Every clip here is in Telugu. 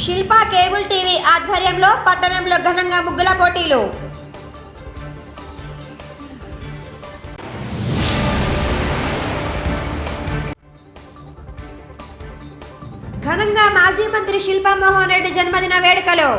శిల్ప కేబుల్ టీవీ ఆధ్వర్యంలో పట్టణంలో ఘనంగా ముగ్గుల పోటీలు. ఘనంగా మాజీ మంత్రి శిల్పా మోహన్ రెడ్డి జన్మదిన వేడుకలు.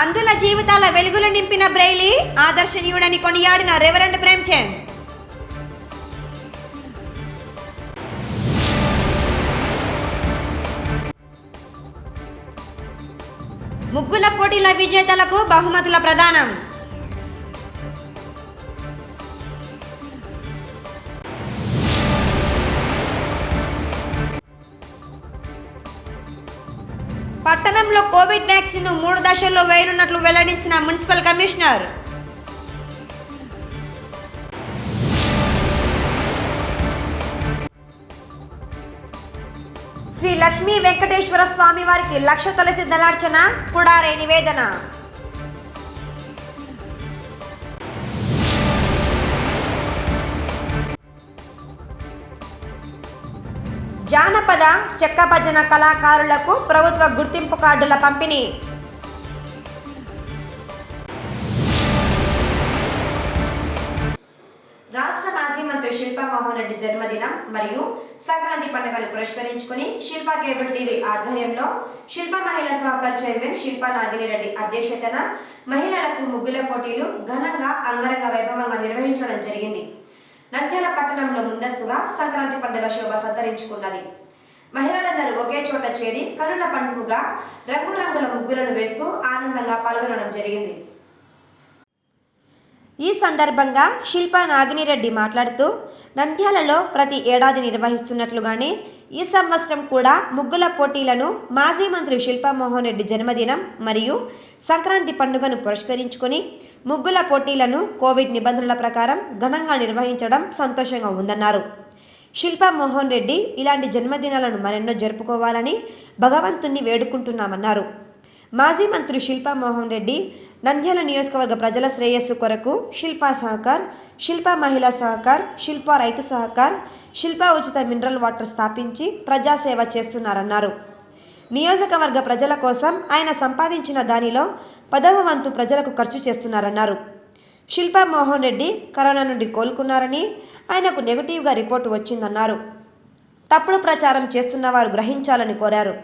అందుల జీవితాల వెలుగులు నింపిన బ్రెయిలీ, ఆదర్శనీయుడని కొనియాడిన రెవరెండ్ ప్రేమ్చంద్. ముగ్గుల పోటీల విజేతలకు బహుమతుల ప్రదానం. పట్టణంలో కోవిడ్ వ్యాక్సిన్ 3 దశల్లో వేయనున్నట్లు వెల్లడించిన మున్సిపల్ కమిషనర్. శ్రీ లక్ష్మీ వెంకటేశ్వర స్వామి వారికి 1,00,000 తులసి దళార్చన, పుడారే నివేదన. జానపద చెక్క భజన కళాకారులకు ప్రభుత్వ గుర్తింపు కార్డుల పంపిణీ. రాష్ట్ర మాజీ మంత్రి శిల్పా మోహన్ రెడ్డి జన్మదినం మరియు సంక్రాంతి పండుగను పురస్కరించుకుని శిల్ప కేబుల్ టీవీ ఆధ్వర్యంలో శిల్ప మహిళా సహకార్ చైర్మన్ శిల్పా నాగినిరెడ్డి అధ్యక్షతన మహిళలకు ముగ్గుల పోటీలు ఘనంగా అంగరంగ వైభవంగా నిర్వహించడం జరిగింది. నంద్యాల పట్టణంలో ముందస్తుగా సంక్రాంతి పండుగ శోభ సంతరించుకున్నది. మహిళలందరూ ఒకే చోట చేరి కనుల పండుగగా రంగురంగుల ముగ్గులను వేస్తూ ఆనందంగా పాల్గొనడం జరిగింది. ఈ సందర్భంగా శిల్పా నాగినిరెడ్డి మాట్లాడుతూ, నంద్యాలలో ప్రతి ఏడాది నిర్వహిస్తున్నట్లుగానే ఈ సంవత్సరం కూడా ముగ్గుల పోటీలను మాజీ మంత్రి శిల్పా మోహన్ రెడ్డి జన్మదినం మరియు సంక్రాంతి పండుగను పురస్కరించుకొని ముగ్గుల పోటీలను కోవిడ్ నిబంధనల ప్రకారం ఘనంగా నిర్వహించడం సంతోషంగా ఉందన్నారు. శిల్పా మోహన్ రెడ్డి ఇలాంటి జన్మదినాలను మరెన్నో జరుపుకోవాలని భగవంతుణ్ణి వేడుకుంటున్నామన్నారు. మాజీ మంత్రి శిల్పా మోహన్ రెడ్డి నంద్యాల నియోజకవర్గ ప్రజల శ్రేయస్సు కొరకు శిల్పా సహకార్, శిల్పా మహిళా సహకార్, శిల్పా రైతు సహకార్, శిల్పా ఉచిత మినరల్ వాటర్ స్థాపించి ప్రజాసేవ చేస్తున్నారన్నారు. నియోజకవర్గ ప్రజల కోసం ఆయన సంపాదించిన దానిలో 10వ వంతు ప్రజలకు ఖర్చు చేస్తున్నారన్నారు. శిల్పా మోహన్ రెడ్డి కరోనా నుండి కోలుకున్నారని, ఆయనకు నెగటివ్గా రిపోర్టు వచ్చిందన్నారు. తప్పుడు ప్రచారం చేస్తున్న వారు గ్రహించాలని కోరారు.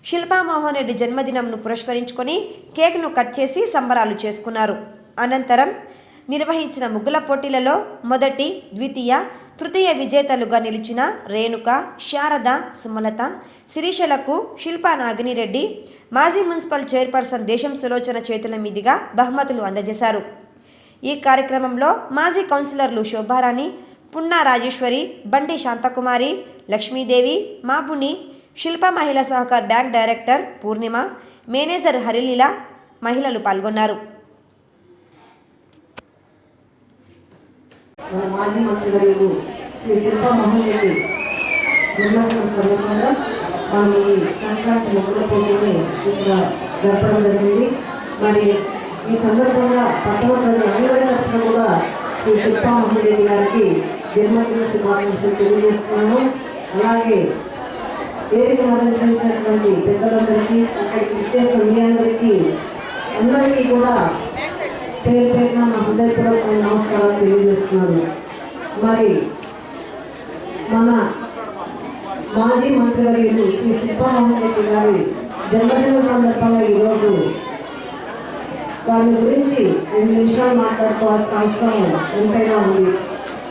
శిల్పా మోహన్ రెడ్డి జన్మదినంను పురస్కరించుకొని కేక్ను కట్ చేసి సంబరాలు చేసుకున్నారు. అనంతరం నిర్వహించిన ముగ్గుల పోటీలలో మొదటి, ద్వితీయ, తృతీయ విజేతలుగా నిలిచిన రేణుక, శారద, సుమలత, శిరీషలకు శిల్పా నాగినిరెడ్డి మాజీ మున్సిపల్ చైర్పర్సన్ దేశం సులోచన చేతుల మీదుగా బహుమతులు అందజేశారు. ఈ కార్యక్రమంలో మాజీ కౌన్సిలర్లు శోభారాణి, పున్నా రాజేశ్వరి, బండి శాంతకుమారి, లక్ష్మీదేవి, మాబుని, శిల్పా మహిళా సహకార్ బ్యాంక్ డైరెక్టర్ పూర్ణిమ, మేనేజర్ హరిలీల మహిళలు పాల్గొన్నారు. మాజీ మంత్రివర్యులు శ్రీ శిల్పా మోహన్ రెడ్డి జన్మదిన సందర్భంగా మనం ఈ సంక్రాంతి ముగ్గుల పోటీని ఇక్కడ జరపడం జరిగింది. మరి ఈ సందర్భంగా పట్టణ ప్రజలు అందరి తరఫున కూడా శ్రీ శిల్పా మోహన్ రెడ్డి గారికి జన్మదిన శుభాకాంక్షలు తెలియజేస్తున్నాను. అలాగే వేదిక ఆదరించినటువంటి పెద్దలందరికీ, అక్కడికి ఇచ్చేసిన మీ అందరికీ కూడా పేరు పేరున నా హృదయపూర్వక నమస్కారాలు తెలియజేస్తున్నాను. మరి మన మాజీ మంత్రివర్యులు శ్రీ శిల్పా మోహన్ రెడ్డి గారి జన్మదిన సందర్భంగా ఈరోజు వారి గురించి 2 నిమిషాలు మాట్లాడుకోవాల్సిన అవసరం ఎంతైనా ఉంది.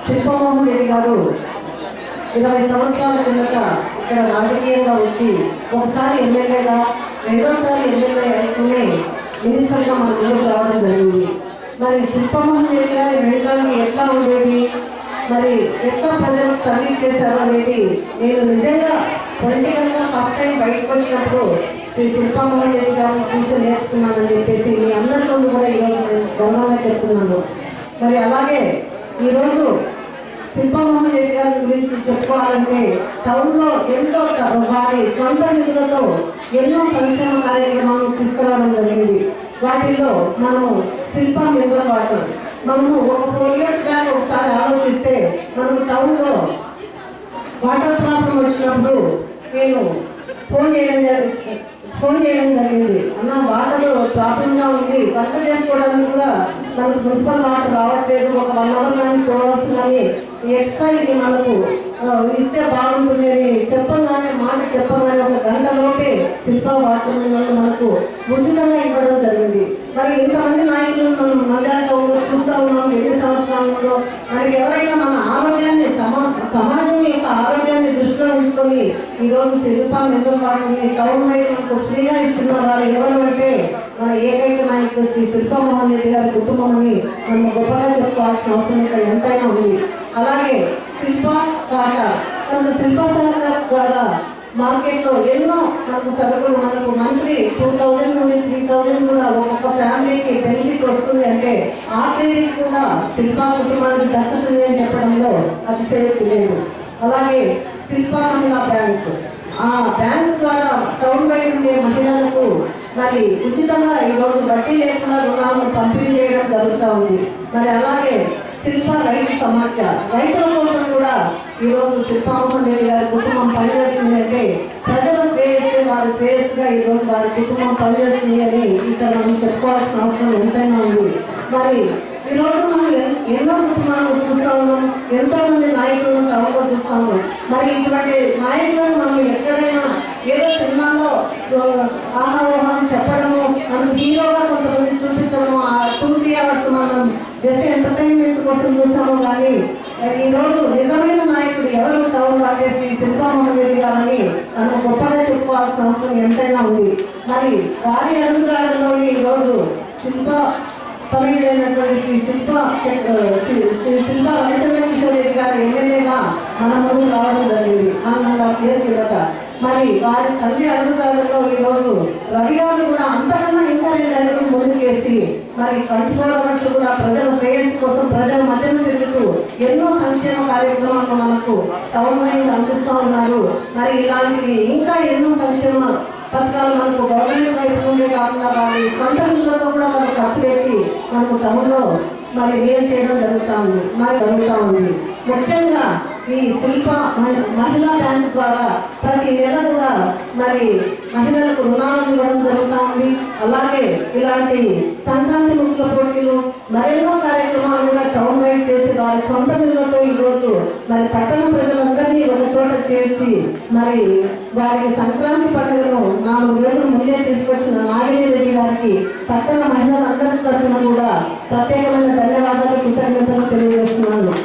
శిల్పా మోహన్ రెడ్డి గారు 20 సంవత్సరాల కిందట ఇక్కడ రాజకీయంగా వచ్చి ఒకసారి ఎమ్మెల్యేగా, రెండోసారి ఎమ్మెల్యే అయితేనే మినిస్టర్గా మన ముందుకు రావడం జరిగింది. మరి శిల్పా మోహన్ రెడ్డి గారి వెంటనే ఎట్లా ఉండేది, మరి ఎట్లా ప్రజలకు సర్వీస్ చేశారు అనేది నేను నిజంగా పొలిటికల్గా ఫస్ట్ టైం బయటకు వచ్చినప్పుడు శ్రీ శిల్పా మోహన్ రెడ్డి గారిని చూసి నేర్చుకున్నానని చెప్పేసి మీ అందరిలో కూడా ఈరోజు నేను గౌరవంగా చెప్తున్నాను. మరి అలాగే ఈరోజు శిల్పా మోహన్ రెడ్డి గారి గురించి చెప్పుకోవాలంటే టౌన్లో ఎంతో వారి సొంత నిధులతో ఎన్నో సంక్షేమ కార్యక్రమాలను తీసుకురావడం జరిగింది. వాటిల్లో మనము శిల్పా మినరల్ వాటర్ మనము ఒక 4 years బ్యాక్ ఒకసారి ఆలోచిస్తే మనం టౌన్లో వాటర్ ప్రాబ్లం వచ్చినప్పుడు నేను ఫోన్ చేయడం జరిగింది. అన్న వాటర్ ప్రాబ్లంగా ఉంది, వంట చేసుకోవడానికి కూడా మనకు మున్సిపల్ వాటర్ రావట్లేదు, ఒక 1 hour కానీ 2 hours కానీ ఎక్స్ట్రా ఇది మనకు ఇస్తే బాగుంటుంది అని మాట చెప్పగానే 1 గంటలోపే శిల్ప వాటర్ మనకు ఉచితంగా ఇవ్వడం జరిగింది. మరి ఇంతమంది నాయకులు మనం నంద్యాలలో చూస్తూ ఉన్నాం. ఎన్ని సంవత్సరాలలో మనకి ఎవరైనా మన ఆరోగ్యాన్ని సమాజం యొక్క ఆరోగ్యాన్ని దృష్టిలో ఉంచుకొని ఈరోజు శిల్ప మెంటల్ వాటర్ని టౌన్ వైపు మనకు ఫ్రీగా ఇస్తున్న వారు ఎవరు అంటే మన ఏకైక నాయకులు శ్రీ శిల్ప మోహన్ రెడ్డి గారి కుటుంబం అని మనం గొప్పగా చెప్పుకోవాల్సిన అవసరం ఇక్కడ ఎంతైనా ఉంది. అలాగే శిల్ప సహకార్ శిల్ప సహకార్ ద్వారా మార్కెట్లో ఎన్నో మనకు సరుకులు మనకు మంత్లీ 2000 నుండి 3000 కూడా ఒక్కొక్క ఫ్యామిలీకి బెనిఫిట్ వస్తుంది అంటే ఆ క్రెడిట్ కూడా శిల్ప కుటుంబానికి దక్కుతుంది అని చెప్పడంలో అతిశయోక్తి లేదు. అలాగే శిల్ప మహిళా బ్యాంక్, ఆ బ్యాంకు ద్వారా టౌన్ బయట ఉండే మహిళలకు మరి ఉచితంగా ఈరోజు వడ్డీ లేకుండా రుణాలను పంపిణీ చేయడం జరుగుతూ ఉంది. మరి అలాగే శిల్ప రైతు సమాఖ్య, రైతుల కోసం కూడా ఈరోజు శిల్ప మోహన్ రెడ్డి గారి కుటుంబం పనిచేస్తుంది అంటే ప్రజల శ్రేయస్సు వారి శ్రేయస్సుగా ఈరోజు వారి కుటుంబం పనిచేస్తుంది అని ఇక్కడ మనం చెప్పుకోవాల్సిన అవసరం ఎంతైనా ఉంది. మరి ఈరోజు మనం ఎన్నో కుటుంబాలను చూస్తూ ఉన్నాం, ఎంతో మంది నాయకులను టౌన్లో చూస్తూ ఉన్నాం. మరి ఇటువంటి నాయకులను మనం ఎక్కడైనా ఏదో సినిమాలో ఆహారం చెప్పడము, మనం హీరోగా కొంతమంది చూపించడము, ఆ 2-3 hours మనం జస్ట్ ఎంటర్టైన్మెంట్ కోసం చూస్తాము. కానీ ఈరోజు నిజమైన నాయకుడు ఎవరు టౌన్లో అంటే శ్రీ శిల్ప మోహన్ రెడ్డి గారని మనం గొప్పగా చెప్పుకోవాల్సిన అవసరం ఎంతైనా ఉంది. మరి వారి అడుగుజాడల్లోని ఈరోజు శిల్ప తనయుడైనటువంటి శ్రీ శిల్ప రవిచంద్ర కిషోర్ రెడ్డి గారు ఎమ్మెల్యేగా మన ముందు రావడం జరిగింది అన్నంగా పేరు కిందట. మరి వారి తల్లి అడుగుజాడల్లో ఈరోజు రవి గారు కూడా అంతకన్నా ఇంకా 2 అడుగులు ముందుకేసి మరి 24 hours కూడా ప్రజల శ్రేయస్సు కోసం ప్రజల మధ్యలో తిరుగుతూ ఎన్నో సంక్షేమ కార్యక్రమాలను మనకు టౌన్ వైపు అందిస్తూ ఉన్నారు. మరి ఇలాంటివి ఇంకా ఎన్నో సంక్షేమ పథకాలు మనకు గవర్నమెంట్ వైపు నుండే కాకుండా వారి సొంత నిధులతో కూడా మనం ఖర్చు పెట్టి మనకు టౌన్లో మరి వేరు చేయడం జరుగుతూ ఉంది. ముఖ్యంగా ఈ శిల్ప మహిళా బ్యాంక్ ద్వారా ప్రతి నెల కూడా మరి మహిళలకు రుణాలను ఇవ్వడం జరుగుతూ ఉంది. అలాగే ఇలాంటి సంక్రాంతి ముఖ్య పోటీలు మరెన్నో కార్యక్రమాలు కూడా టౌన్ వైడ్ చేసి వారి సొంత నిధులతో ఈరోజు మరి పట్టణ ప్రజలందరినీ ఒక చోట చేర్చి మరి వారికి సంక్రాంతి పండుగను 4 రోజులు ముందే తీసుకొచ్చిన నాగిని రెడ్డి గారికి పట్టణ మహిళలందరి తరఫున కూడా ప్రత్యేకమైన ధన్యవాదాలు, కృతజ్ఞతలు తెలియజేస్తున్నాను.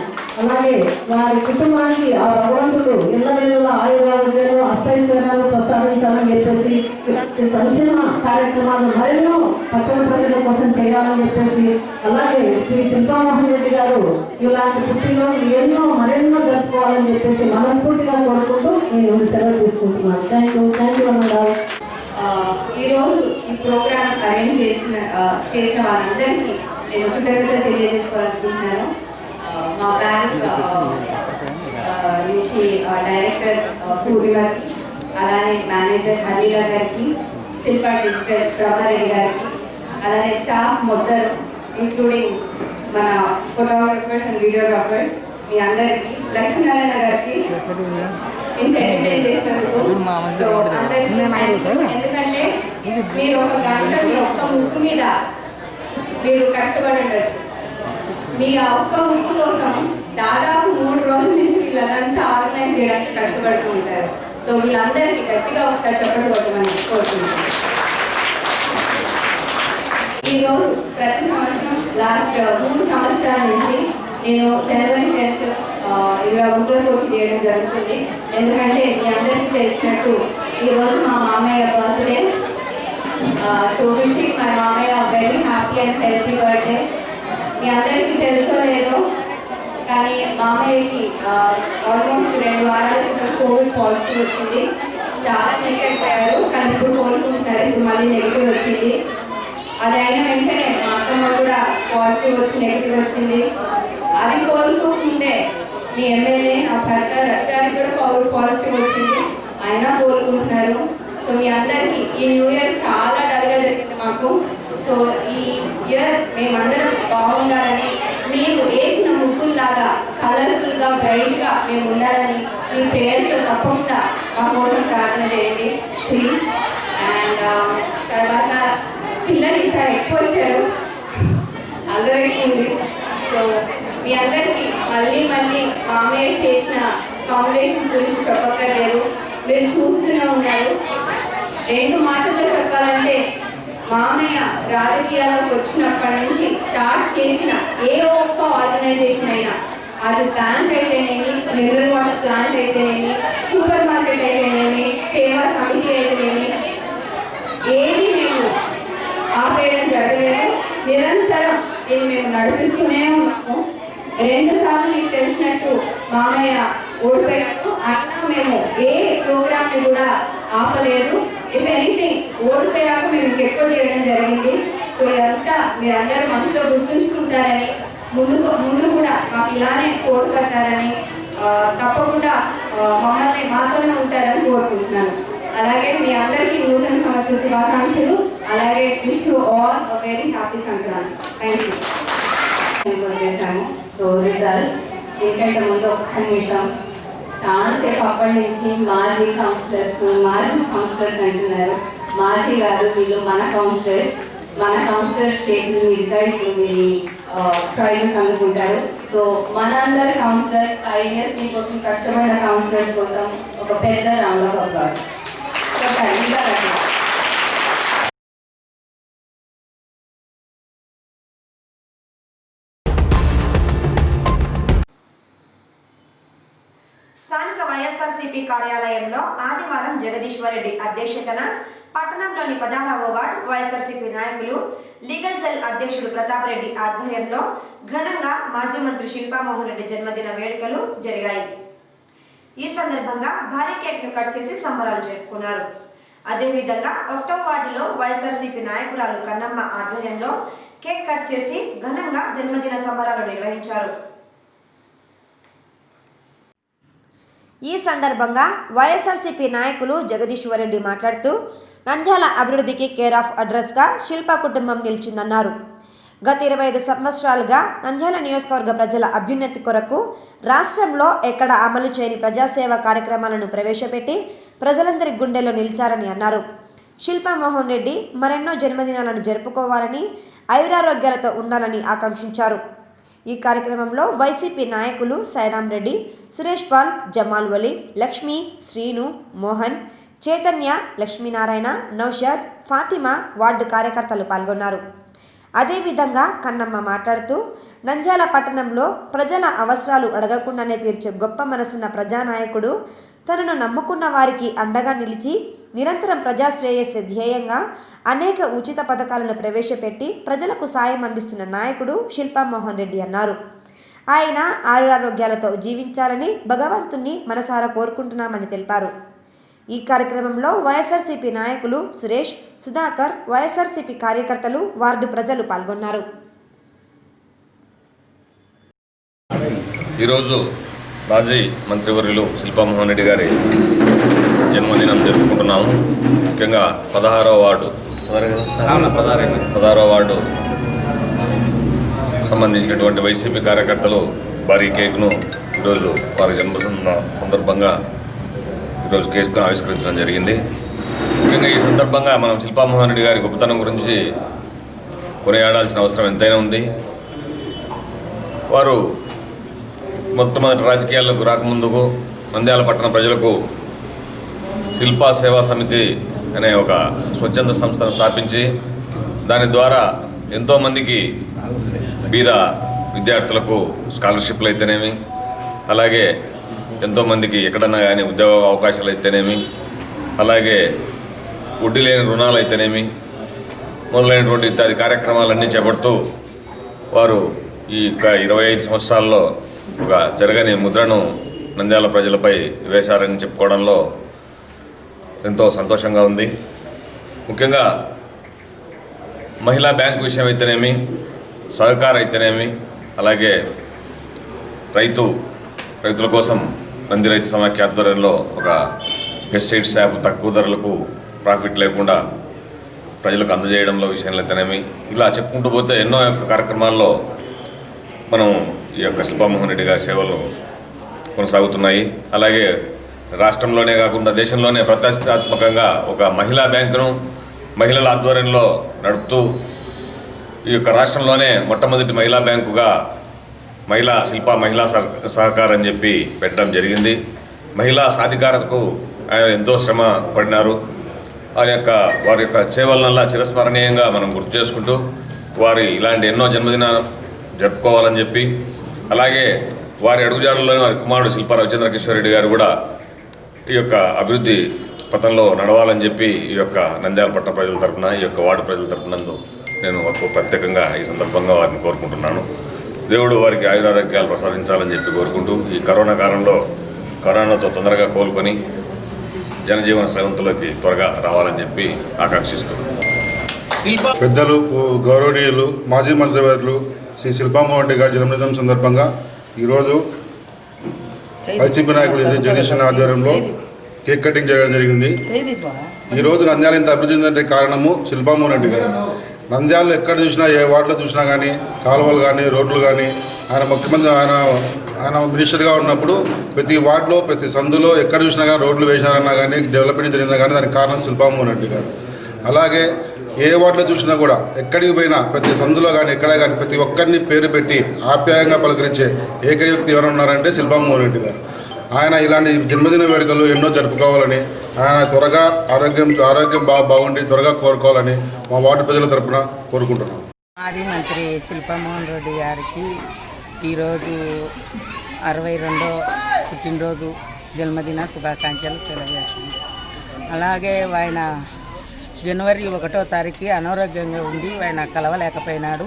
అలాగే వారి కుటుంబానికి ఆ భగవంతుడు ఇళ్ళ ఆయుర్వేదాలు అష్టైశ్వర్యాలు ప్రసాదించాలని చెప్పేసి ఇలాంటి సంక్షేమ కార్యక్రమాలు మరెన్నో పట్టణ ప్రజల కోసం చేయాలని చెప్పేసి అలాగే శ్రీ శిల్ప మోహన్ రెడ్డి గారు ఇలాంటి పుట్టినరోజు మరెన్నో జరుపుకోవాలని చెప్పేసి మనస్ఫూర్తిగా కోరుకుంటూ నేను సెలవు తీసుకుంటున్నాను. థ్యాంక్ యూ అన్నారు. ఈరోజు ఈ ప్రోగ్రామ్ అరేంజ్ చేసిన వాళ్ళందరికీ నేను కృతజ్ఞతలు తెలియజేసుకోవాలనుకుంటున్నాను. మా బ్యాంక్ నుంచి డైరెక్టర్ సూర్య గారికి, అలానే మేనేజర్ అనిల గారికి, శిల్ప డిజిటల్ ప్రభారెడ్డి గారికి, అలానే స్టాఫ్ మొత్తం ఇంక్లూడింగ్ మన ఫోటోగ్రాఫర్స్ అండ్ వీడియోగ్రాఫర్స్ మీ అందరికీ, లక్ష్మీనారాయణ గారికి ఇంత ఎంటర్టైన్ చేసినందుకు సో అందరికీ. ఎందుకంటే మీరు 1 గంట మీ ఒక్క ముక్కు మీద మీరు కష్టపడి ఉండొచ్చు. మీ ఆ ఒక్క ముక్కు కోసం దాదాపు 3 రోజుల నుంచి వీళ్ళంతా ఆర్గనైజ్ చేయడానికి కష్టపడుతూ ఉంటారు. సో వీళ్ళందరికీ గట్టిగా ఒకసారి చెప్పకపోతామని కోరుకుంటున్నాను. ఈరోజు ప్రతి సంవత్సరం లాస్ట్ 3 సంవత్సరాల నుంచి నేను January 10th ఇలా ముగ్గుల పోటీ చేయడం జరుగుతుంది. ఎందుకంటే మీ అందరికీ తెలిసినట్టు ఈరోజు మా మామయ్య బర్త్డే. సో విషింగ్ మై మామయ్య very happy and healthy birthday. మీ అందరికీ తెలుసో లేదో కానీ మామయ్యకి ఆల్మోస్ట్ 2 వారాల క్రితం కోవిడ్ పాజిటివ్ వచ్చింది. చాలా వీక్ అయిపోయారు, కానీ ఇప్పుడు కోలుకుంటున్నారు. ఇప్పుడు మళ్ళీ నెగిటివ్ వచ్చింది. అది అయిన వెంటనే మా అత్తమ్మ కూడా పాజిటివ్ వచ్చి నెగిటివ్ వచ్చింది. అది కోలుకోకుండే మీ ఎమ్మెల్యే నా భర్త రవి గారికి కూడా కోవిడ్ పాజిటివ్ వచ్చింది, అయినా కోలుకుంటున్నారు. సో మీ అందరికీ ఈ న్యూ ఇయర్ చాలా డల్గా జరిగింది మాకు. సో ఈ ఇయర్ మేమందరం బాగుండాలని మీరు వేసిన ముగ్గుల్లాగా కలర్ఫుల్గా బ్రైట్గా మేము ఉండాలని మీ ప్రేయర్స్తో తప్పకుండా మా కోసం ప్రార్థన చేయండి ప్లీజ్. అండ్ తర్వాత పిల్లలు ఈసారి ఎక్కువ వచ్చారు, అందరికీ ఉంది. సో మీ అందరికీ మళ్ళీ మామయ్య చేసిన ఫౌండేషన్స్ గురించి చెప్పక్కర్లేదు, మీరు చూస్తూనే ఉన్నారు. 2 మాటల్లో చెప్పాలంటే మామయ్య రాజకీయాల్లోకి వచ్చినప్పటి నుంచి స్టార్ట్ చేసిన ఏ ఒక్క ఆర్గనైజేషన్ అయినా, అది ప్లాంట్ అయితేనేమి, మినరల్ వాటర్ ప్లాంట్ అయితేనేమి, సూపర్ మార్కెట్ అయితేనేమి, సేవా సమితి అయితేనేమి, ఏది మేము ఆపేయడం జరగలేదు. నిరంతరం ఇది మేము నడిపిస్తూనే ఉన్నాము. 2 సార్లు మీకు తెలిసినట్టు మామయ్య ఓడిపోయారు, అయినా మేము ఏ ప్రోగ్రామ్ని కూడా ఆపలేదు. ఇఫ్ ఎనీథింగ్ ఓడిపోయాక మేము ఇంకెక్కువ చేయడం జరిగింది. సో ఇదంతా మీరందరూ మనసులో గుర్తుంచుకుంటారని, ముందు కూడా మాకు ఇలానే కోరుకుంటారని, తప్పకుండా మమ్మల్ని మాతోనే ఉంటారని కోరుకుంటున్నాను. అలాగే మీ అందరికీ నూతన సంవత్సర శుభాకాంక్షలు. అలాగే wish you all a very happy Sankranti. Thank you. చేశాము. సో రిజల్ట్స్ ఎందుకంటే ముందు ఒక్క నిమిషం, చాలాసేపు అప్పటి నుంచి మాజీ కౌన్సిలర్స్ అంటున్నారు. మాజీ కాదు, వీళ్ళు మన కౌన్సిలర్స్ చేతుల మీదుగా ఇప్పుడు మీరు ప్రైజెస్ అందుకుంటారు. సో మనందరి కౌన్సిలర్స్ 5 years మీకోసం కష్టపడిన కౌన్సిలర్స్ కోసం ఒక పెద్ద రౌండ్ ఆఫ్ అప్లాస్. స్థానిక వైఎస్ఆర్సీపీ కార్యాలయంలో ఆదివారం జగదీశ్వరరెడ్డి అధ్యక్షతన పట్టణంలోని 16వ వార్డు వైఎస్ఆర్సీపీ నాయకులు లీగల్ సెల్ అధ్యక్షుడు ప్రతాప్ రెడ్డి ఆధ్వర్యంలో ఘనంగా మాజీ మంత్రి శిల్పామోహన్ రెడ్డి జన్మదిన వేడుకలు జరిగాయి. ఈ సందర్భంగా భారీ కేక్ ను కట్ చేసి సంబరాలు జరుపుకున్నారు. అదేవిధంగా 1వ వార్డులో వైఎస్ఆర్సీపీ నాయకురాలు కన్నమ్మ ఆధ్వర్యంలో కేక్ కట్ చేసి ఘనంగా జన్మదిన సంబరాలు నిర్వహించారు. ఈ సందర్భంగా వైఎస్ఆర్సీపీ నాయకులు జగదీశ్వరరెడ్డి మాట్లాడుతూ నంద్యాల అభివృద్ధికి కేర్ ఆఫ్ అడ్రస్గా శిల్ప కుటుంబం నిలిచిందన్నారు. గత 25 సంవత్సరాలుగా నంద్యాల నియోజకవర్గ ప్రజల అభ్యున్నతి కొరకు రాష్ట్రంలో ఎక్కడ అమలు చేయని ప్రజాసేవ కార్యక్రమాలను ప్రవేశపెట్టి ప్రజలందరి గుండెల్లో నిలిచారని అన్నారు. శిల్పామోహన్ రెడ్డి మరెన్నో జన్మదినాలను జరుపుకోవాలని, ఆయురారోగ్యాలతో ఉండాలని ఆకాంక్షించారు. ఈ కార్యక్రమంలో వైసీపీ నాయకులు సైరాం రెడ్డి, సురేష్ పాల్, జమాల్ వలి, లక్ష్మి, శ్రీను, మోహన్, చైతన్య, లక్ష్మీనారాయణ, నౌషాద్, ఫాతిమా వార్డు కార్యకర్తలు పాల్గొన్నారు. అదేవిధంగా కన్నమ్మ మాట్లాడుతూ నంద్యాల పట్టణంలో ప్రజల అవసరాలు అడగకుండానే తీర్చే గొప్ప మనసున్న ప్రజానాయకుడు, తనను నమ్ముకున్న వారికి అండగా నిలిచి నిరంతరం ప్రజాశ్రేయస్సు ధ్యేయంగా అనేక ఉచిత పథకాలను ప్రవేశపెట్టి ప్రజలకు సాయం అందిస్తున్న నాయకుడు శిల్పామోహన్ రెడ్డి అన్నారు. ఆయన ఆయురారోగ్యాలతో జీవించాలని భగవంతుణ్ణి మనసారా కోరుకుంటున్నామని తెలిపారు. ఈ కార్యక్రమంలో వైఎస్ఆర్సీపీ నాయకులు సురేష్, సుధాకర్, వైఎస్ఆర్సీపీ కార్యకర్తలు, వార్డు ప్రజలు పాల్గొన్నారు. ఈరోజు మాజీ మంత్రివర్యులు శిల్పామోహన్ రెడ్డి గారి జన్మదినం జరుపుకుంటున్నాము. ముఖ్యంగా 16వ వార్డు సంబంధించినటువంటి వైసీపీ కార్యకర్తలు భారీ కేక్ను ఈరోజు వారి జన్మదిన సందర్భంగా ఈరోజు కేక్ను ఆవిష్కరించడం జరిగింది. ముఖ్యంగా ఈ సందర్భంగా మనం శిల్పామోహన్ రెడ్డి గారి గొప్పతనం గురించి కొనియాడాల్సిన అవసరం ఎంతైనా ఉంది. వారు మొట్టమొదటి రాజకీయాల్లోకి రాకముందుకు నంద్యాల పట్టణ ప్రజలకు శిల్పా సేవా సమితి అనే ఒక స్వచ్ఛంద సంస్థను స్థాపించి దాని ద్వారా ఎంతోమందికి బీద విద్యార్థులకు స్కాలర్షిప్లు అయితేనేమి, అలాగే ఎంతోమందికి ఎక్కడన్నా కానీ ఉద్యోగ అవకాశాలు అయితేనేమి, అలాగే వడ్డీ లేని రుణాలు అయితేనేమి మొదలైనటువంటి ఇత్యాది కార్యక్రమాలన్నీ చేపడుతూ వారు ఈ 25 సంవత్సరాల్లో ఒక జరగని ముద్రను నంద్యాల ప్రజలపై వేశారని చెప్పుకోవడంలో ఎంతో సంతోషంగా ఉంది. ముఖ్యంగా మహిళా బ్యాంకు విషయం అయితేనేమి, సహకార అయితేనేమి, అలాగే రైతుల కోసం నంది రైతు సమాఖ్య ఆధ్వర్యంలో ఒక పెస్టిసైడ్ షాప్ తక్కువ ధరలకు ప్రాఫిట్ లేకుండా ప్రజలకు అందజేయడంలో విషయంలో అయితేనేమి, ఇలా చెప్పుకుంటూ పోతే ఎన్నో కార్యక్రమాల్లో మనం ఈ యొక్క శిల్పామోహన్ రెడ్డి గారి సేవలు కొనసాగుతున్నాయి. అలాగే రాష్ట్రంలోనే కాకుండా దేశంలోనే ప్రతిష్టాత్మకంగా ఒక మహిళా బ్యాంకును మహిళల ఆధ్వర్యంలో నడుపుతూ ఈ యొక్క రాష్ట్రంలోనే మొట్టమొదటి మహిళా బ్యాంకుగా మహిళా సహకారం అని చెప్పి పెట్టడం జరిగింది. మహిళా సాధికారతకు ఆయన ఎంతో శ్రమ పడినారు. వారి యొక్క సేవలనల్లా చిరస్మరణీయంగా మనం గుర్తు చేసుకుంటూ వారి ఇలాంటి ఎన్నో జన్మదినాలు జరుపుకోవాలని చెప్పి, అలాగే వారి అడుగుజాడల్లోనే వారి కుమారుడు శిల్పా రవిచంద్ర రెడ్డి గారు కూడా ఈ యొక్క అభివృద్ధి పథంలో నడవాలని చెప్పి ఈ యొక్క నంద్యాల పట్టణ ప్రజల తరపున, ఈ యొక్క వార్డు ప్రజల తరపునందు నేను ప్రత్యేకంగా ఈ సందర్భంగా వారిని కోరుకుంటున్నాను. దేవుడు వారికి ఆయురారోగ్యాలు ప్రసాదించాలని చెప్పి కోరుకుంటూ, ఈ కరోనా కాలంలో కరోనాతో తొందరగా కోలుకొని జనజీవన స్రవంతిలోకి త్వరగా రావాలని చెప్పి ఆకాంక్షిస్తున్నాను. పెద్దలు గౌరవనీయులు మాజీ మంత్రివర్యులు శ్రీ శిల్పామోహన్ రెడ్డి గారి జన్మదినం సందర్భంగా ఈరోజు వైసీపీ నాయకులు జగదీశన్ ఆధ్వర్యంలో కేక్ కటింగ్ చేయడం జరిగింది. ఈరోజు నంద్యాల ఇంత అభివృద్ధి చెందడానికి కారణము శిల్పామోహన్ రెడ్డి గారు. నంద్యాలలో ఎక్కడ చూసినా, ఏ వార్డులో చూసినా కానీ కాలువలు కానీ రోడ్లు కానీ ఆయన ముఖ్యమంత్రి ఆయన మినిస్టర్గా ఉన్నప్పుడు ప్రతి వార్డులో ప్రతి సందులో ఎక్కడ చూసినా కానీ రోడ్లు వేసినారన్నా కానీ డెవలప్మెంట్ జరిగినా కానీ దానికి కారణం శిల్పామోహన్ రెడ్డి గారు. అలాగే ఏ వార్డులో చూసినా కూడా ఎక్కడికి పోయినా ప్రతి సందులో కానీ ఎక్కడ కానీ ప్రతి ఒక్కరిని పేరు పెట్టి ఆప్యాయంగా పలకరించే ఏకైక వ్యక్తి ఎవరు ఉన్నారంటే శిల్పామోహన్ రెడ్డి గారు. ఆయన ఇలాంటి జన్మదిన వేడుకలు ఎన్నో జరుపుకోవాలని, ఆయన త్వరగా ఆరోగ్యం బాగుండి త్వరగా కోరుకోవాలని మా వార్డు ప్రజల తరపున కోరుకుంటున్నాం. మాజీ మంత్రి శిల్పామోహన్ రెడ్డి గారికి ఈరోజు 62వ పుట్టినరోజు జన్మదిన శుభాకాంక్షలు తెలియజేస్తుంది. అలాగే ఆయన జనవరి 1వ తారీఖు అనారోగ్యంగా ఉండి ఆయన కలవలేకపోయినాడు.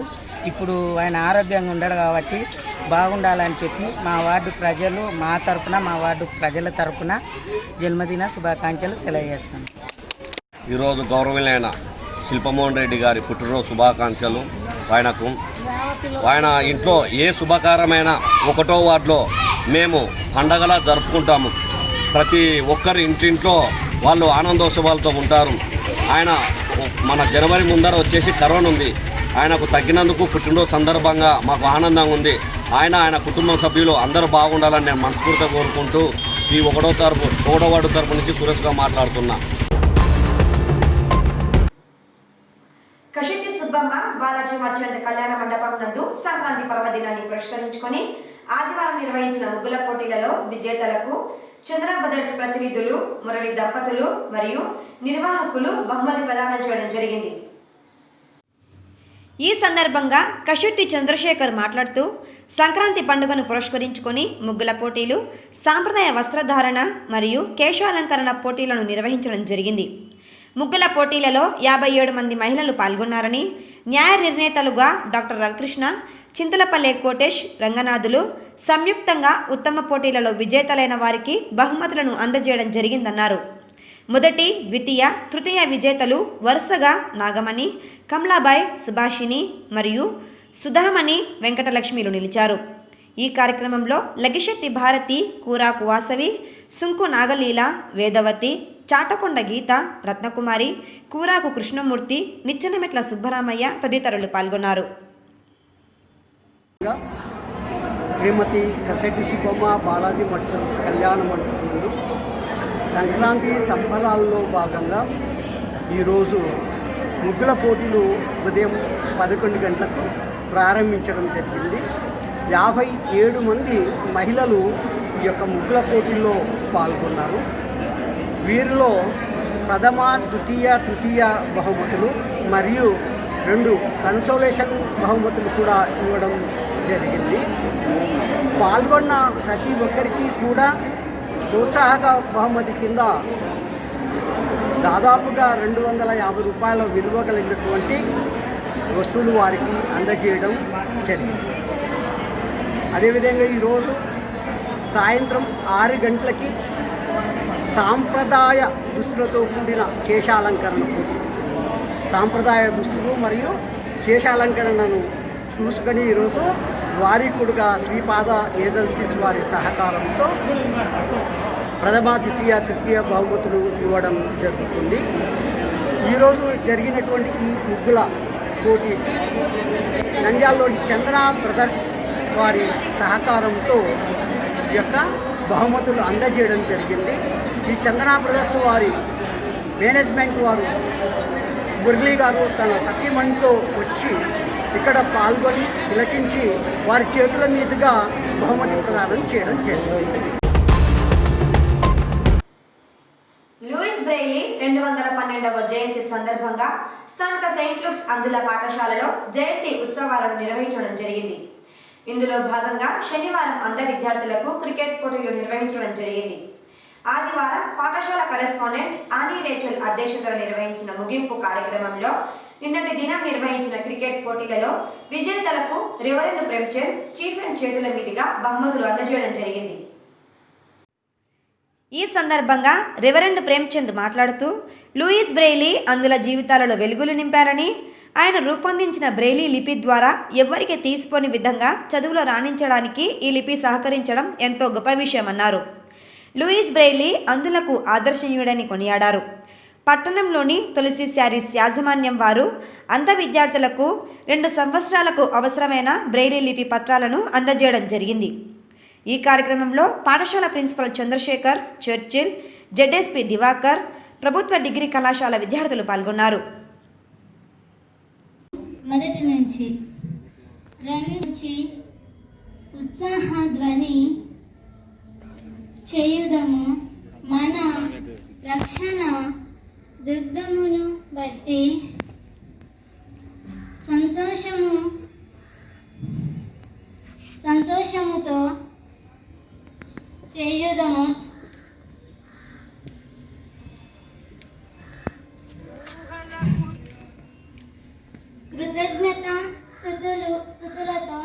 ఇప్పుడు ఆయన ఆరోగ్యంగా ఉండడు కాబట్టి బాగుండాలని చెప్పి మా వార్డు ప్రజలు మా వార్డు ప్రజల తరపున జన్మదిన శుభాకాంక్షలు తెలియజేస్తాను. ఈరోజు గౌరవనీయులైన శిల్పామోహన్ రెడ్డి గారి పుట్టినరోజు శుభాకాంక్షలు. ఆయన ఇంట్లో ఏ శుభకారమైన 1వ వార్డులో మేము పండగలా జరుపుకుంటాము. ప్రతి ఒక్కరి ఇంటింట్లో వాళ్ళు ఆనందోత్సవాలతో ఉంటారు. ఆయన మన జనవరి ముందర వచ్చేసి కరోనా ఉంది. ఆయనకు తగ్గినందుకు పుట్టినరోజు సందర్భంగా మాకు ఆనందంగా ఉంది. ఆయన కుటుంబ సభ్యులు అందరూ బాగుండాలని నేను మనస్ఫూర్తిగా కోరుకుంటూ ఈ 1వ వార్డు తరపు నుంచి సురేష్గా మాట్లాడుతున్నా. కషిటి సుబ్బమ్మ బాలాజీ మర్చెంట్ కళ్యాణ మండపం నందు సంక్రాంతి పర్వదినాన్ని పురస్కరించుకొని ఆదివారం నిర్వహించిన ముగ్గుల పోటీలలో విజేతలకు చంద్ర బ్రదర్స్ ప్రతినిధులు, మురళి దంపతులు మరియు నిర్వాహకులు బహుమతి ప్రదానం చేయడం జరిగింది. ఈ సందర్భంగా కషుట్టి చంద్రశేఖర్ మాట్లాడుతూ సంక్రాంతి పండుగను పురస్కరించుకొని ముగ్గుల పోటీలు, సాంప్రదాయ వస్త్రధారణ మరియు కేశాలంకరణ పోటీలను నిర్వహించడం జరిగింది. ముగ్గుల పోటీలలో 57 మంది మహిళలు పాల్గొన్నారని, న్యాయ నిర్ణేతలుగా డాక్టర్ రవికృష్ణ, చింతలపల్లె కోటేష్, రంగనాథులు సంయుక్తంగా ఉత్తమ పోటీలలో విజేతలైన వారికి బహుమతులను అందజేయడం జరిగిందన్నారు. మొదటి, ద్వితీయ, తృతీయ విజేతలు వరుసగా నాగమణి, కమలాబాయ్, సుభాషిణి మరియు సుధామణి వెంకటలక్ష్మిలు నిలిచారు. ఈ కార్యక్రమంలో లగిశెట్టి భారతి, కూరాకు వాసవి, సుంకు నాగలీల, వేదవతి, చాటకొండ గీత, రత్నకుమారి, కూరాకు కృష్ణమూర్తి, నిచ్చెనమెట్ల సుబ్బరామయ్య తదితరులు పాల్గొన్నారు. శ్రీమతి కసెట్టి శివమ్మ బాలాజీ మర్చెంట్స్ కళ్యాణ మండపంలో సంక్రాంతి సంబరాల్లో భాగంగా ఈరోజు ముగ్గుల పోటీలు ఉదయం 11 గంటలకు ప్రారంభించడం జరిగింది. 57 మంది మహిళలు ఈ యొక్క ముగ్గుల పోటీల్లో పాల్గొన్నారు. వీరిలో ప్రథమ, ద్వితీయ, తృతీయ బహుమతులు మరియు 2 కన్సోలేషన్ బహుమతులు కూడా ఇవ్వడం జరిగింది. పాల్గొన్న ప్రతి ఒక్కరికి కూడా ప్రోత్సాహక బహుమతి కింద దాదాపుగా 250 రూపాయల విలువ కలిగినటువంటి వస్తువులు వారికి అందజేయడం జరిగింది. అదేవిధంగా ఈరోజు సాయంత్రం 6 గంటలకి సాంప్రదాయ దుస్తులతో కూడిన కేశాలంకరణ పోటీ, సాంప్రదాయ దుస్తులు మరియు కేశాలంకరణను చూసుకొని ఈరోజు వారికుడుగా శ్రీపాద ఏజెన్సీస్ వారి సహకారంతో ప్రథమ, ద్వితీయ, తృతీయ బహుమతులు ఇవ్వడం జరుగుతుంది. ఈరోజు జరిగినటువంటి ఈ ముగ్గుల పోటీకి నంద్యాలలోని చంద్ర బ్రదర్స్ వారి సహకారంతో ఈ యొక్క బహుమతులు అందజేయడం జరిగింది. ఈ చందనా బ్రదర్స్ వారి మేనేజ్మెంట్ వారు మురళీ గారు తన సతీమణితో వచ్చి ఇక్కడ పాల్గొని తిలకించి వారి చేతుల మీదుగా బహుమతి ప్రదానం చేయడం జరిగింది. లూయిస్ బ్రెయిలీ 212వ జయంతి సందర్భంగా స్థానిక సెయింట్ లూక్స్ అందుల పాఠశాలలో జయంతి ఉత్సవాలను నిర్వహించడం జరిగింది. ఇందులో భాగంగా శనివారం అందరి విద్యార్థులకు క్రికెట్ పోటీలు నిర్వహించడం జరిగింది. ఆదివారం పాఠశాల కరెస్పాండెంట్ ఆనీ రేచల్ అధ్యక్షతన నిర్వహించిన ముగింపు కార్యక్రమంలో నిన్నటి దినం నిర్వహించిన క్రికెట్ పోటీలలో విజేతలకు రెవరెండ్ ప్రేమ్చంద్ స్టీఫెన్ చేతుల మీదుగా బహుమతులు అందజేయడం జరిగింది. ఈ సందర్భంగా రెవరెండ్ ప్రేమ్చంద్ మాట్లాడుతూ లూయిస్ బ్రెయిలీ అందుల జీవితాలలో వెలుగులు నింపారని, ఆయన రూపొందించిన బ్రెయిలీ లిపి ద్వారా ఎవ్వరికి తీసిపోని విధంగా చదువులో రాణించడానికి ఈ లిపి సహకరించడం ఎంతో గొప్ప విషయమన్నారు. లూయిస్ బ్రెయిలీ అందులకు ఆదర్శనీయుడని కొనియాడారు. పట్టణంలోని తులసి శారీస్ యాజమాన్యం వారు అంధ విద్యార్థులకు 2 సంవత్సరాలకు అవసరమైన బ్రెయిలీ లిపి పత్రాలను అందజేయడం జరిగింది. ఈ కార్యక్రమంలో పాఠశాల ప్రిన్సిపల్ చంద్రశేఖర్, చర్చిల్, జెడ్ఎస్పీ దివాకర్, ప్రభుత్వ డిగ్రీ కళాశాల విద్యార్థులు పాల్గొన్నారు. మొదటి నుంచి ఉత్సాహ ధ్వని చేయుదము, మన రక్షణ దుర్గమును బట్టి సంతోషముతో చేయుదము. కృతజ్ఞత స్తుతులతో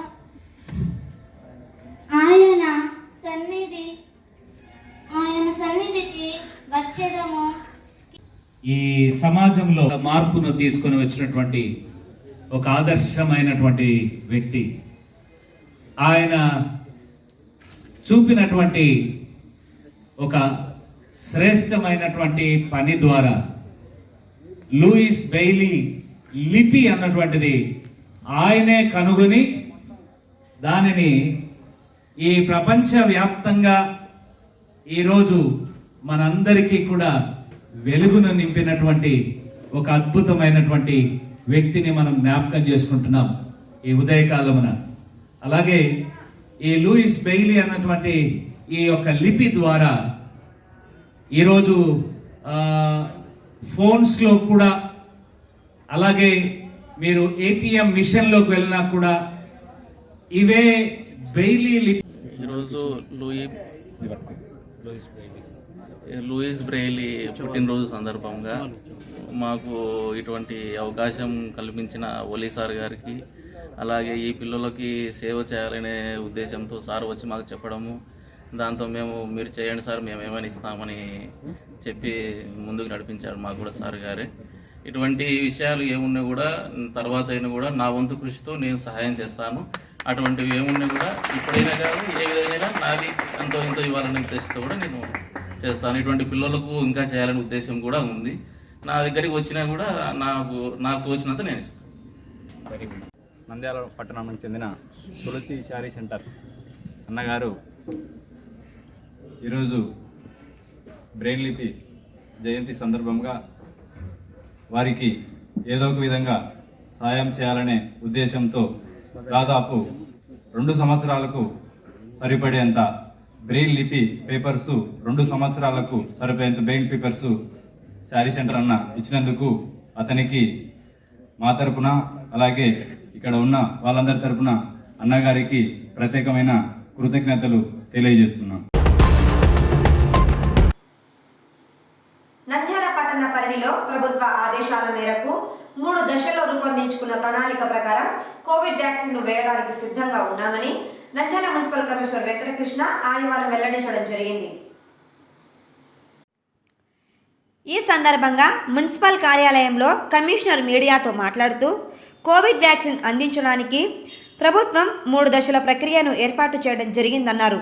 ఆయన సన్నిధికి వచ్చేదము. ఈ సమాజంలో మార్పును తీసుకొని వచ్చినటువంటి ఒక ఆదర్శమైనటువంటి వ్యక్తి. ఆయన చూపినటువంటి ఒక శ్రేష్టమైనటువంటి పని ద్వారా లూయిస్ బ్రెయిలీ లిపి అన్నటువంటిది ఆయనే కనుగొని దానిని ఈ ప్రపంచవ్యాప్తంగా ఈరోజు మనందరికీ కూడా వెలుగును నింపినటువంటి ఒక అద్భుతమైనటువంటి వ్యక్తిని మనం జ్ఞాపకం చేసుకుంటున్నాం ఈ ఉదయకాలమున. అలాగే ఈ లూయిస్ బ్రెయిలీ అన్నటువంటి ఈ యొక్క లిపి ద్వారా ఈరోజు ఫోన్స్లో కూడా, అలాగే మీరు ఏటీఎం మిషన్లోకి వెళ్ళినా కూడా ఇవే బ్రెయిలీ లిపి. ఈరోజు లూయిస్ బ్రెయిలీ పుట్టినరోజు సందర్భంగా మాకు ఇటువంటి అవకాశం కల్పించిన ఓలీ సార్ గారికి, అలాగే ఈ పిల్లలకి సేవ చేయాలనే ఉద్దేశంతో సార్ వచ్చి మాకు చెప్పడము, దాంతో మీరు చేయండి సార్, మేము ఏమైనా ఇస్తామని చెప్పి ముందుకు నడిపించారు మాకు కూడా సార్ గారే. ఇటువంటి విషయాలు ఏమున్నా కూడా తర్వాత అయినా కూడా నా వంతు కృషితో నేను సహాయం చేస్తాను. అటువంటివి ఏమున్నా కూడా ఇప్పుడైనా కాదు, ఏ విధంగా నాది ఎంతో ఇంతో ఇవ్వాలనే ఉద్దేశంతో కూడా నేను చేస్తాను. ఇటువంటి పిల్లలకు ఇంకా చేయాలనే ఉద్దేశం కూడా ఉంది. నా దగ్గరికి వచ్చినా కూడా నాకు తోచినంత నేను ఇస్తాను. నంద్యాల పట్టణానికి చెందిన తులసి శారీ సెంటర్ అన్నగారు ఈరోజు బ్రెయిల్ లిపి జయంతి సందర్భంగా వారికి ఏదో ఒక విధంగా సాయం చేయాలనే ఉద్దేశంతో దాదాపు 2 సంవత్సరాలకు సరిపడేంత బ్రెయిల్ లిపి పేపర్సు 2 సంవత్సరాలకు సరిపోయేంత బ్రెయిల్ పేపర్సు శారీ సెంటర్ అన్న ఇచ్చినందుకు అతనికి మా తరపున, అలాగే ఇక్కడ ఉన్న వాళ్ళందరి తరపున అన్నగారికి ప్రత్యేకమైన కృతజ్ఞతలు తెలియజేస్తున్నాం. నంద్యాల పట్టణ పరిధిలో ప్రభుత్వ ఆదేశాల మేరకు 3 దశల్లో రూపొందించుకున్న ప్రణాళిక ప్రకారం కోవిడ్ వ్యాక్సిన్ ను వేయడానికి సిద్ధంగా ఉన్నామని నంద్యాల మున్సిపల్ కమిషనర్ వెంకటకృష్ణ ఆదివారం వెల్లడించడం జరిగింది. ఈ సందర్భంగా మున్సిపల్ కార్యాలయంలో కమిషనర్ మీడియాతో మాట్లాడుతూ కోవిడ్ వ్యాక్సిన్ అందించడానికి ప్రభుత్వం 3 దశల ప్రక్రియను ఏర్పాటు చేయడం జరిగిందన్నారు.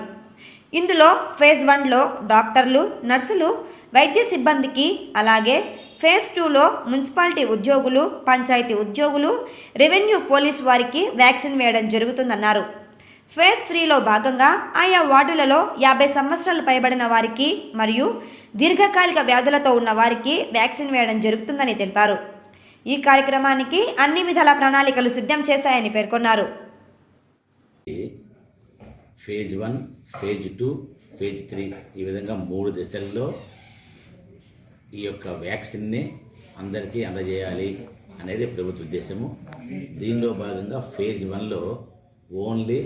ఇందులో ఫేజ్ 1లో డాక్టర్లు, నర్సులు, వైద్య సిబ్బందికి, అలాగే ఫేజ్ 2లో మున్సిపాలిటీ ఉద్యోగులు, పంచాయతీ ఉద్యోగులు, రెవెన్యూ, పోలీసు వారికి వ్యాక్సిన్ వేయడం జరుగుతుందన్నారు. ఫేజ్ 3లో భాగంగా ఆయా వార్డులలో 50 సంవత్సరాలు పైబడిన వారికి మరియు దీర్ఘకాలిక వ్యాధులతో ఉన్న వారికి వ్యాక్సిన్ వేయడం జరుగుతుందని తెలిపారు. ఈ కార్యక్రమానికి అన్ని విధాల ప్రణాళికలు సిద్ధం చేశాయని పేర్కొన్నారు. ఫేజ్ 1, ఫేజ్ 2, ఫేజ్ 3 ఈ విధంగా 3 దశల్లో ఈ యొక్క వ్యాక్సిన్ని అందరికీ అందజేయాలి అనేది ప్రభుత్వ ఉద్దేశము. దీనిలో భాగంగా ఫేజ్ 1లో ఓన్లీ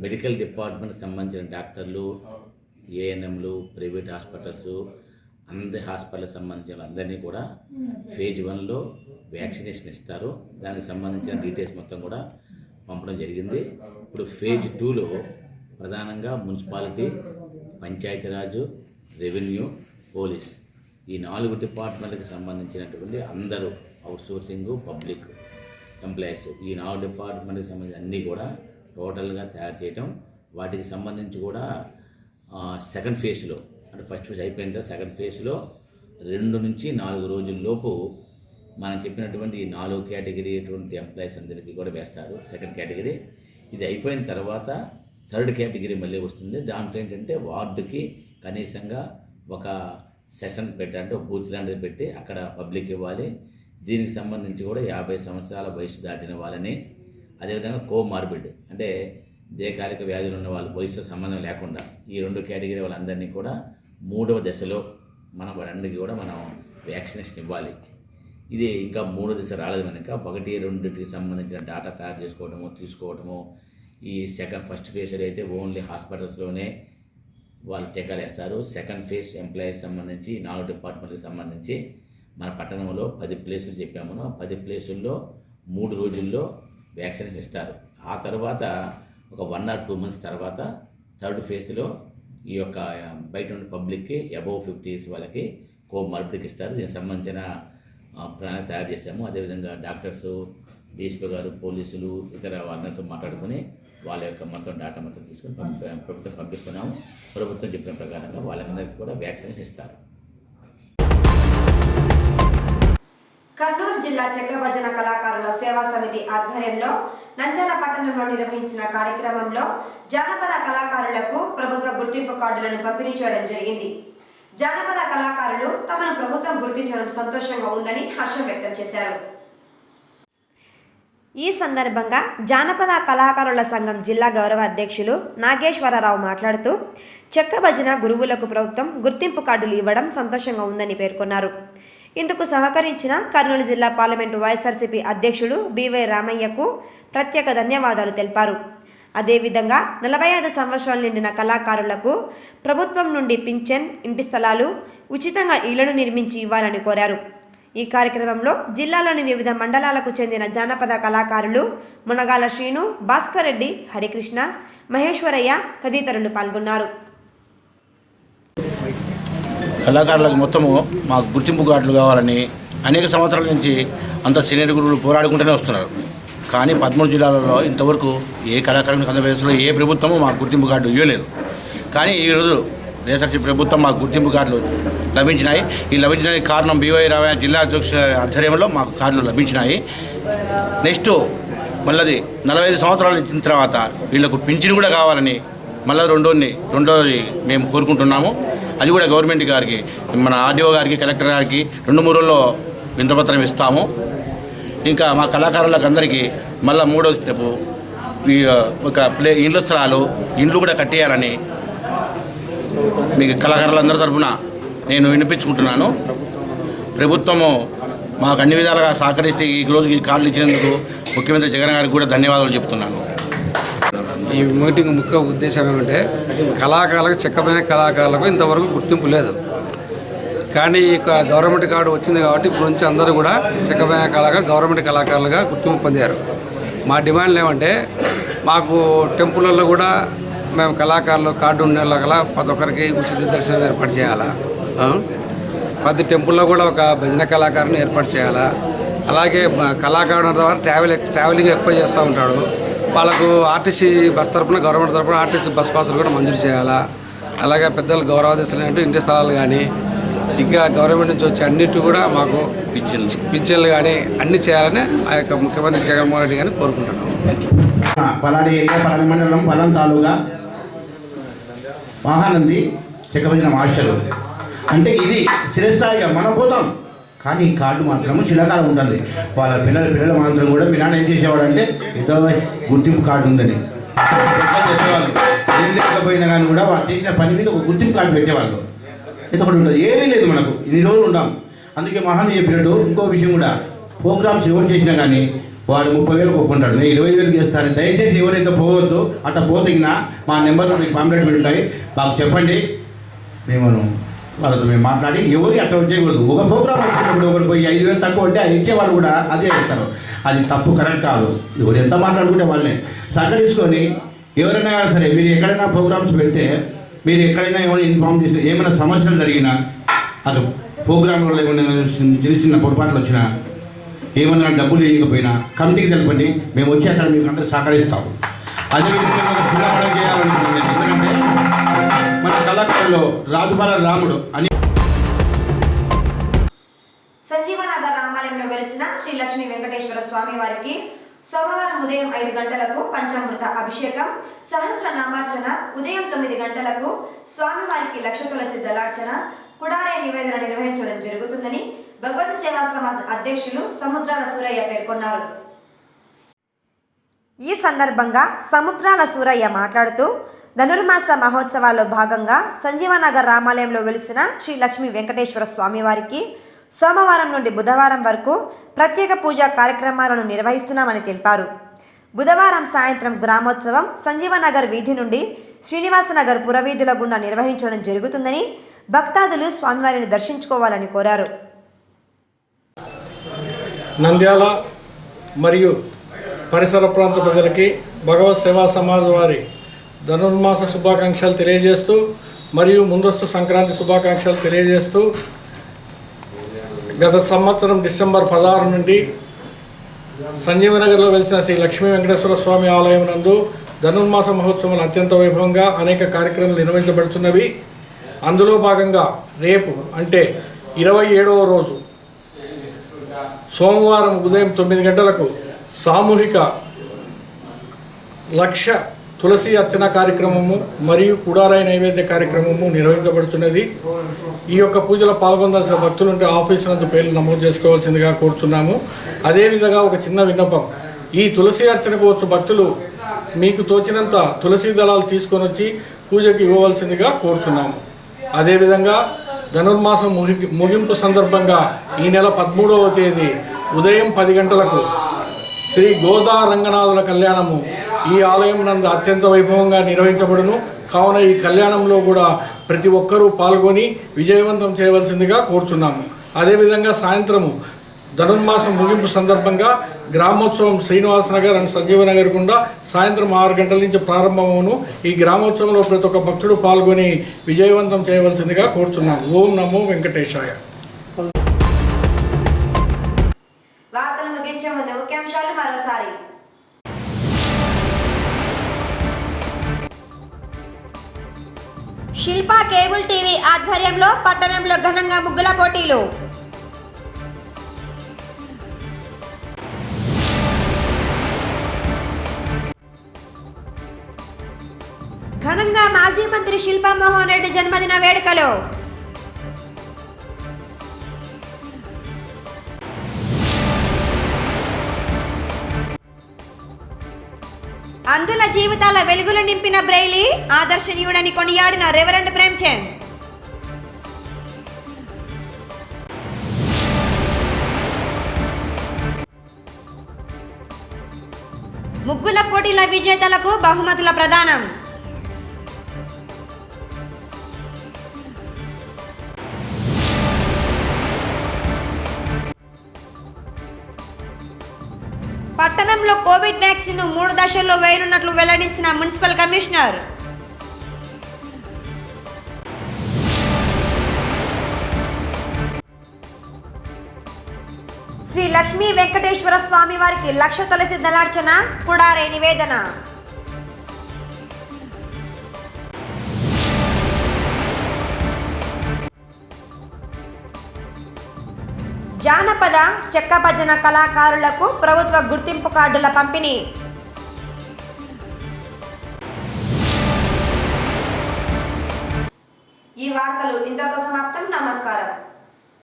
మెడికల్ డిపార్ట్మెంట్కి సంబంధించిన డాక్టర్లు, ఏఎన్ఎంలు, ప్రైవేట్ హాస్పిటల్స్, అందరి హాస్పిటల్కి సంబంధించిన అందరినీ కూడా ఫేజ్ 1లో వ్యాక్సినేషన్ ఇస్తారు. దానికి సంబంధించిన డీటెయిల్స్ మొత్తం కూడా పంపడం జరిగింది. ఇప్పుడు ఫేజ్ 2లో ప్రధానంగా మున్సిపాలిటీ, పంచాయతీరాజు, రెవెన్యూ, పోలీస్ ఈ 4 డిపార్ట్మెంట్లకు సంబంధించినటువంటి అందరూ అవుట్సోర్సింగ్, పబ్లిక్ ఎంప్లాయీస్ ఈ 4 డిపార్ట్మెంట్కి సంబంధించి అన్నీ కూడా టోటల్గా తయారు చేయటం. వాటికి సంబంధించి కూడా సెకండ్ ఫేజ్లో అంటే ఫస్ట్ ఫేజ్ అయిపోయిన తర్వాత సెకండ్ ఫేజ్లో 2 నుంచి 4 రోజుల్లోపు మనం చెప్పినటువంటి ఈ 4 కేటగిరీ అటువంటి ఎంప్లాయీస్ అందరికీ కూడా వేస్తారు సెకండ్ కేటగిరీ. ఇది అయిపోయిన తర్వాత థర్డ్ కేటగిరీ మళ్ళీ వస్తుంది. దాంట్లో ఏంటంటే వార్డుకి కనీసంగా ఒక సెషన్ పెట్టాలంటే ఒక బూత్ లాంటిది పెట్టి అక్కడ పబ్లిక్ ఇవ్వాలి. దీనికి సంబంధించి కూడా 50 సంవత్సరాల వయసు దాటిన వాళ్ళని, అదేవిధంగా కోమార్బిడ్ అంటే దీర్ఘకాలిక వ్యాధులు ఉన్న వాళ్ళ వయసు సంబంధం లేకుండా ఈ 2 కేటగిరీ వాళ్ళందరినీ కూడా 3వ దశలో మనం వాళ్ళందరికీ కూడా మనం వ్యాక్సినేషన్ ఇవ్వాలి. ఇది ఇంకా 3వ దశ రాలేదు కనుక 1, 2కి సంబంధించిన డేటా తయారు చేసుకోవడము, తీసుకోవడము. ఈ ఫస్ట్ ఫేజ్లో అయితే ఓన్లీ హాస్పిటల్స్లోనే వాళ్ళు టీకాలు వేస్తారు. సెకండ్ ఫేజ్ ఎంప్లాయీస్ సంబంధించి 4 డిపార్ట్మెంట్కి సంబంధించి మన పట్టణంలో 10 ప్లేసులు చెప్పాము. 10 ప్లేసుల్లో 3 రోజుల్లో వ్యాక్సినేషన్ ఇస్తారు. ఆ తర్వాత ఒక 1 or 2 months తర్వాత థర్డ్ ఫేజ్లో ఈ యొక్క బయట ఉన్న పబ్లిక్కి అబోవ్ 50 years వాళ్ళకి కోమార్బిడ్కి ఇస్తారు. దీనికి సంబంధించిన ప్రణాళిక తయారు చేశాము. అదేవిధంగా డాక్టర్సు, డిఎస్పీ గారు, పోలీసులు ఇతర వాళ్ళతో మాట్లాడుకుని వాళ్ళ యొక్క మొత్తం డేటా మొత్తం తీసుకుని ప్రభుత్వం పంపిస్తున్నాము. ప్రభుత్వం చెప్పిన ప్రకారంగా వాళ్ళందరికీ కూడా వ్యాక్సినేషన్ ఇస్తారు. కర్నూలు జిల్లా చెక్కభజన కళాకారుల సేవా సమితి ఆధ్వర్యంలో నంద్యాల పట్టణంలో నిర్వహించిన కార్యక్రమంలో జానపద కళాకారులకు ప్రభుత్వ గుర్తింపు కార్డులను పంపిణీ చేయడం జరిగింది. జానపద కళాకారులు తమను ప్రభుత్వం గుర్తించడం సంతోషంగా ఉందని హర్షం వ్యక్తం చేశారు. ఈ సందర్భంగా జానపద కళాకారుల సంఘం జిల్లా గౌరవ అధ్యక్షులు నాగేశ్వరరావు మాట్లాడుతూ చెక్కభజన గురువులకు ప్రభుత్వం గుర్తింపు కార్డులు ఇవ్వడం సంతోషంగా ఉందని పేర్కొన్నారు. ఇందుకు సహకరించిన కర్నూలు జిల్లా పార్లమెంటు వైఎస్ఆర్సీపీ అధ్యక్షుడు బివై రామయ్యకు ప్రత్యేక ధన్యవాదాలు తెలిపారు. అదేవిధంగా 45 సంవత్సరాలు నిండిన కళాకారులకు ప్రభుత్వం నుండి పింఛన్, ఇంటి స్థలాలు, ఉచితంగా ఇళ్లను నిర్మించి ఇవ్వాలని కోరారు. ఈ కార్యక్రమంలో జిల్లాలోని వివిధ మండలాలకు చెందిన జానపద కళాకారులు మునగాల శ్రీను, భాస్కర్ రెడ్డి, హరికృష్ణ, మహేశ్వరయ్య తదితరులు పాల్గొన్నారు. కళాకారులకు మొత్తము మాకు గుర్తింపు కార్డులు కావాలని అనేక సంవత్సరాల నుంచి అంత సీనియర్ గురువులు పోరాడుకుంటూనే వస్తున్నారు. కానీ 13 జిల్లాలలో ఇంతవరకు ఏ కళాకారునికి ఆంధ్రప్రదేశ్లో ఏ ప్రభుత్వము మాకు గుర్తింపు కార్డు ఇవ్వలేదు. కానీ ఈరోజు వైఎస్ఆర్సీ ప్రభుత్వం మాకు గుర్తింపు కార్డులు లభించినాయి. ఈ లభించడానికి కారణం బివై రామయ్య జిల్లా అధ్యక్షుల ఆధ్వర్యంలో మాకు కార్డులు లభించినాయి. నెక్స్ట్ మళ్ళీ 45 సంవత్సరాలు ఇచ్చిన తర్వాత వీళ్ళకు పింఛన్ కూడా కావాలని మళ్ళీ రెండోది మేము కోరుకుంటున్నాము. అది కూడా గవర్నమెంట్ గారికి, మన ఆర్డీఓ గారికి, కలెక్టర్ గారికి 2-3 రోజుల్లో వింతపత్రం ఇస్తాము. ఇంకా మా కళాకారులకు అందరికీ మళ్ళీ 3వ స్టెప్ ఒక ఇండ్ల స్థలాలు, ఇండ్లు కూడా కట్టేయాలని మీకు కళాకారులందరి తరఫున నేను వినిపించుకుంటున్నాను. ప్రభుత్వము మాకు అన్ని విధాలుగా సహకరిస్తే ఈ రోజు ఈ కార్డులు ఇచ్చినందుకు ముఖ్యమంత్రి జగన్ గారికి కూడా ధన్యవాదాలు చెప్తున్నాను. ఈ మీటింగ్ ముఖ్య ఉద్దేశం ఏమంటే కళాకారులకు, చెక్కమైన కళాకారులకు ఇంతవరకు గుర్తింపు లేదు. కానీ ఇక గవర్నమెంట్ కార్డు వచ్చింది కాబట్టి ఇప్పుడు నుంచి అందరూ కూడా చెక్కమైన కళాకారులు గవర్నమెంట్ కళాకారులుగా గుర్తింపు పొందారు. మా డిమాండ్లు ఏమంటే మాకు టెంపుల్లో కూడా మేము కళాకారులు కార్డు ఉండేలాగా ప్రతి ఒక్కరికి ఉచిత దర్శనం ఏర్పాటు చేయాలా, ప్రతి టెంపుల్లో కూడా ఒక భజన కళాకారుని ఏర్పాటు చేయాలా. అలాగే కళాకారుల ద్వారా ట్రావెలింగ్ ఎక్కువ చేస్తూ ఉంటాడు. వాళ్ళకు ఆర్టీసీ బస్ తరఫున, గవర్నమెంట్ తరఫున ఆర్టీసీ బస్ పాసులు కూడా మంజూరు చేయాలా. అలాగే పెద్దలు గౌరవాదేశాలు అంటే ఇంటి స్థలాలు కానీ ఇంకా గవర్నమెంట్ నుంచి వచ్చే అన్నిటి కూడా మాకు పింఛన్లు కానీ అన్ని చేయాలని ఆ యొక్క ముఖ్యమంత్రి జగన్మోహన్ రెడ్డి గారిని కోరుకుంటున్నాం. పలాని ఏరియా పలాని మండలం పలాని తాలూగా మహానంది చెక్కబడిన మాస్టరు అంటే ఇది స్థిరస్థాయిగా మనం పోతాం, కానీ ఈ కార్డు మాత్రము చిరకాలం ఉంటుంది. వాళ్ళ పిల్లల మాత్రం కూడా మీ నాన్న ఏం చేసేవాడు అంటే ఏదో గుర్తింపు కార్డు ఉందని చెప్పేవాళ్ళు. ఏం లేకపోయినా కానీ కూడా వాళ్ళు చేసిన పని మీద ఒక గుర్తింపు కార్డు పెట్టేవాళ్ళు. ఇది ఒకటి ఉంటుంది, ఏమీ లేదు మనకు ఇన్ని రోజులు ఉన్నాం. అందుకే మహాన్ చెప్పినట్టు ఇంకో విషయం కూడా, ప్రోగ్రామ్స్ ఎవరు చేసినా కానీ వాడు 30,000 ఒప్పుకుంటాడు, నేను 20,000 చేస్తాను. దయచేసి ఎవరైతే పోవద్దు, అట్లా పోతగినా మా నెంబర్లో మీకు పాంప్లెట్ ఉంటాయి, మాకు చెప్పండి, మేము వాళ్ళతో మేము మాట్లాడి ఎవరికి అట్లా చేయకూడదు. ఒక ప్రోగ్రామ్ వచ్చినప్పుడు ఒకరు పోయి 5,000 తక్కువ ఉంటే అది ఇచ్చేవాళ్ళు కూడా అదే ఇస్తారు. అది తప్పు, కరెక్ట్ కాదు. ఎవరు ఎంత మాట్లాడుకుంటే వాళ్ళని సహకరించుకొని ఎవరైనా సరే మీరు ఎక్కడైనా ప్రోగ్రామ్స్ పెడితే మీరు ఎక్కడైనా ఏమైనా ఇన్ఫార్మ్ చేస్తే ఏమైనా సమస్యలు జరిగినా అది ప్రోగ్రాంలో ఏమైనా చిన్న పొరపాట్లు వచ్చినా ఏమన్నా డబ్బులు ఇవ్వకపోయినా కమిటీకి తెలపండి, మేము వచ్చి అక్కడ మీకు అందరూ సహకరిస్తాము. అదేవిధంగా చిన్నపడం చేయాలనుకుంటుంది. ఎందుకంటే మన కళాకారుల్లో రాజుపాల రాముడు అని సంజీవనగర్ రామాలయంలో వెలిసిన శ్రీ లక్ష్మీ వెంకటేశ్వర స్వామి వారికి సోమవారం ఉదయం 5 గంటలకు పంచామృత అభిషేకం, సహస్ర నామార్చన, ఉదయం 9 గంటలకు స్వామివారికి లక్ష తులసి దళార్చన, కుడారే నివేదన నిర్వహించడం జరుగుతుందని భగవత్ సేవా సమాజ్ అధ్యక్షులు సముద్రాల సూరయ్య పేర్కొన్నారు. ఈ సందర్భంగా సముద్రాల సూరయ్య మాట్లాడుతూ ధనుర్మాస మహోత్సవాల్లో భాగంగా సంజీవనగర్ రామాలయంలో వెలిసిన శ్రీ లక్ష్మీ వెంకటేశ్వర స్వామివారికి సోమవారం నుండి బుధవారం వరకు ప్రత్యేక పూజా కార్యక్రమాలను నిర్వహిస్తున్నామని తెలిపారు. బుధవారం సాయంత్రం గ్రామోత్సవం సంజీవనగర్ వీధి నుండి శ్రీనివాసనగర్ పురవీధుల గుండా నిర్వహించడం జరుగుతుందని భక్తాదులు స్వామివారిని దర్శించుకోవాలని కోరారు. నంద్యాల మరియు పరిసర ప్రాంత ప్రజలకి భగవత్ సేవా సమాజ్ వారి ధనుర్మాస శుభాకాంక్షలు తెలియజేస్తూ మరియు ముందస్తు సంక్రాంతి శుభాకాంక్షలు తెలియజేస్తూ గత సంవత్సరం డిసెంబర్ 16 నుండి సంజీవనగర్లో వెలిసిన శ్రీ లక్ష్మీ వెంకటేశ్వర స్వామి ఆలయం నందు ధనుర్మాస మహోత్సవాలు అత్యంత వైభవంగా అనేక కార్యక్రమాలు నిర్వహించబడుతున్నవి. అందులో భాగంగా రేపు అంటే 27వ రోజు సోమవారం ఉదయం 9 గంటలకు సామూహిక లక్ష తులసి అర్చన కార్యక్రమము మరియు కుడారాయి నైవేద్య కార్యక్రమము నిర్వహించబడుతున్నది. ఈ యొక్క పూజలో పాల్గొనాల్సిన భక్తులుంటే ఆఫీస్ నందు పేర్లు నమోదు చేసుకోవాల్సిందిగా కోరుచున్నాము. అదేవిధంగా ఒక చిన్న విన్నపం, ఈ తులసి అర్చనకు వచ్చు భక్తులు మీకు తోచినంత తులసి దళాలు తీసుకొని వచ్చి పూజకి ఇవ్వవలసిందిగా కోరుచున్నాము. అదేవిధంగా ధనుర్మాసం ముగింపు సందర్భంగా ఈ నెల 13వ తేదీ ఉదయం 10 గంటలకు శ్రీ గోదా రంగనాథుల కళ్యాణము ఈ ఆలయం నందు అత్యంత వైభవంగా నిర్వహించబడును. కావున ఈ కళ్యాణంలో కూడా ప్రతి ఒక్కరూ పాల్గొని విజయవంతం చేయవలసిందిగా కోరుచున్నాము. అదేవిధంగా సాయంత్రము ధనుర్మాసం ముగింపు సందర్భంగా గ్రామోత్సవం శ్రీనివాసనగర్ అండ్ సంజీవనగర్ గుండా సాయంత్రం 6 గంటల నుంచి ప్రారంభమవును. ఈ గ్రామోత్సవంలో ప్రతి ఒక్క భక్తుడు పాల్గొని విజయవంతం చేయవలసిందిగా కోరుచున్నాము. ఓం నమో వెంకటేశాయ. వార్తలు ముగించే ముందు ముఖ్యాంశాలు మరోసారి. శిల్పా కేబుల్ టీవీ ఆధ్వర్యంలో పట్టణంలో ఘనంగా ముగ్గుల పోటీలు. ఘనంగా మాజీ మంత్రి శిల్పా మోహన్ రెడ్డి జన్మదిన వేడుకలు. అందుల జీవితాల వెలుగులు నింపిన బ్రెయిలీ, ఆదర్శనీయుడని కొనియాడిన రెవరెండ్ ప్రేమ్చంద్. ముగ్గుల పోటీల విజేతలకు బహుమతుల ప్రదానం. పట్టణంలో కోవిడ్ వ్యాక్సిన్ 3 దశల్లో వేయనున్నట్లు వెల్లడించిన మున్సిపల్ కమిషనర్. శ్రీ లక్ష్మీ వెంకటేశ్వర స్వామి వారికి లక్ష తులసి దళార్చన, కుడారే నివేదన. జానపద చెక్క భజన కళాకారులకు ప్రభుత్వ గుర్తింపు కార్డుల పంపిణీ. ఈ వార్తలు ఇంతటితో సమాప్తం. నమస్కారం.